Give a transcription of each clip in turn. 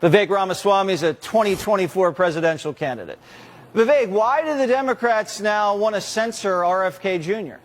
Vivek Ramaswamy is a 2024 presidential candidate. Vivek, why do the Democrats now want to censor RFK Jr.?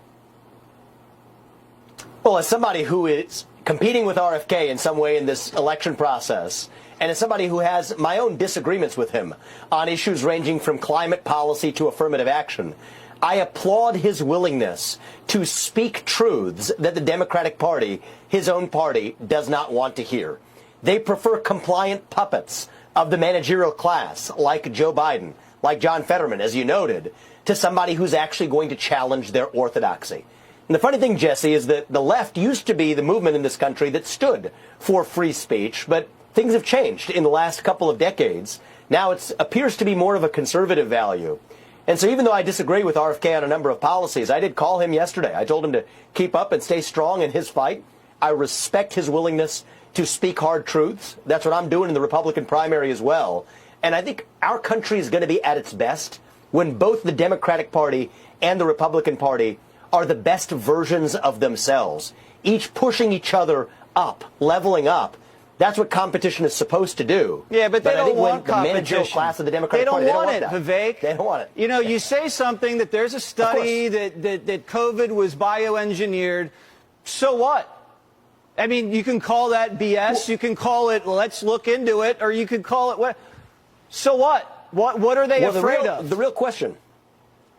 Well, as somebody who is competing with RFK in some way in this election process, and as somebody who has my own disagreements with him on issues ranging from climate policy to affirmative action, I applaud his willingness to speak truths that the Democratic Party, his own party, does not want to hear. They prefer compliant puppets of the managerial class, like Joe Biden, like John Fetterman, as you noted, to somebody who's actually going to challenge their orthodoxy. And the funny thing, Jesse, is that the left used to be the movement in this country that stood for free speech, but things have changed in the last couple of decades. Now it appears to be more of a conservative value. And so even though I disagree with RFK on a number of policies, I did call him yesterday. I told him to keep up and stay strong in his fight. I respect his willingness to speak hard truths. That's what I'm doing in the Republican primary as well. And I think our country is going to be at its best when both the Democratic Party and the Republican Party are the best versions of themselves, each pushing each other up, leveling up. That's what competition is supposed to do. Yeah, but they don't want the managerial class of the Democratic Party, they don't want it, Vivek. They don't want it. You know, you say something that there's a study that COVID was bioengineered. So what? I mean, you can call that BS. You can call it, let's look into it, or you could call it what? So what? What are they afraid of? The real question.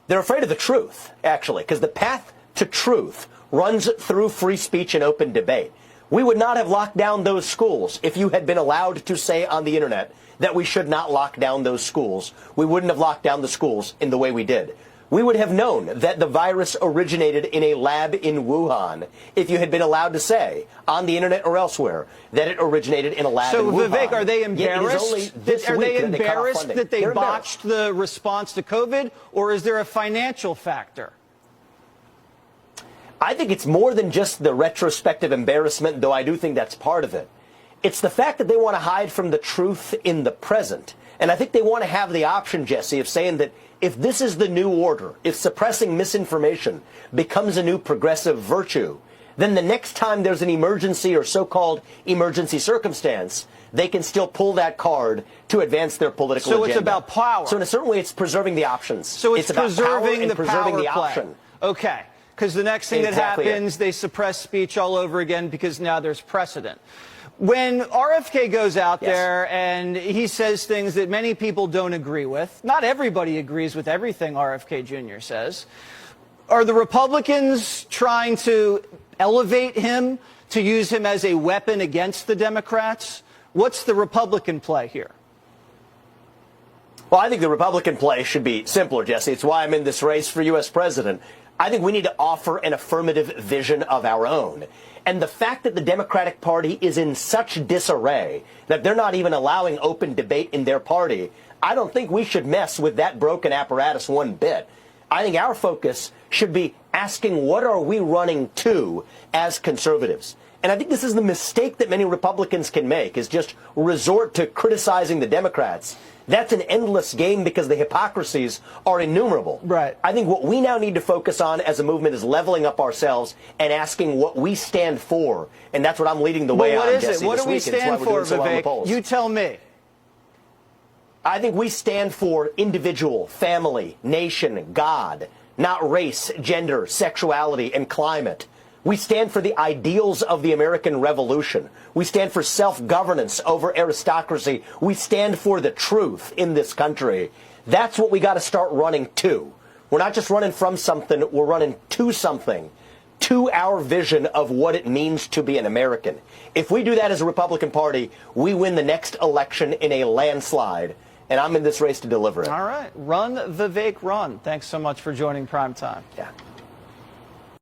They're afraid of the truth, actually, because the path to truth runs through free speech and open debate. We would not have locked down those schools if you had been allowed to say on the internet that we should not lock down those schools. We wouldn't have locked down the schools in the way we did. We would have known that the virus originated in a lab in Wuhan if you had been allowed to say on the internet or elsewhere that it originated in a lab in Wuhan. So, Vivek, are they embarrassed? Are they embarrassed that they botched the response to COVID, or is there a financial factor? I think it's more than just the retrospective embarrassment, though I do think that's part of it. It's the fact that they want to hide from the truth in the present. And I think they want to have the option, Jesse, of saying that if this is the new order, if suppressing misinformation becomes a new progressive virtue, then the next time there's an emergency or so-called emergency circumstance, they can still pull that card to advance their political agenda. So it's about power. So in a certain way, it's preserving the options. So it's preserving the power play. Option. Okay. Because the next thing that happens, they suppress speech all over again because now there's precedent. When RFK goes out there and he says things that many people don't agree with, not everybody agrees with everything RFK Jr. says, are the Republicans trying to elevate him, to use him as a weapon against the Democrats? What's the Republican play here? Well, I think the Republican play should be simpler, Jesse. It's why I'm in this race for U.S. president. I think we need to offer an affirmative vision of our own. And the fact that the Democratic Party is in such disarray that they're not even allowing open debate in their party, I don't think we should mess with that broken apparatus one bit. I think our focus should be asking, what are we running to as conservatives? And I think this is the mistake that many Republicans can make, is just resort to criticizing the Democrats. That's an endless game because the hypocrisies are innumerable. Right. I think what we now need to focus on as a movement is leveling up ourselves and asking what we stand for. And that's what I'm leading the way on, Jesse, this week. What do we stand for, Vivek? You tell me. I think we stand for individual, family, nation, God, not race, gender, sexuality, and climate. We stand for the ideals of the American Revolution. We stand for self-governance over aristocracy. We stand for the truth in this country. That's what we got to start running to. We're not just running from something, we're running to something, to our vision of what it means to be an American. If we do that as a Republican Party, we win the next election in a landslide. And I'm in this race to deliver it. All right. Run, Vivek, run. Thanks so much for joining Prime Time. Yeah.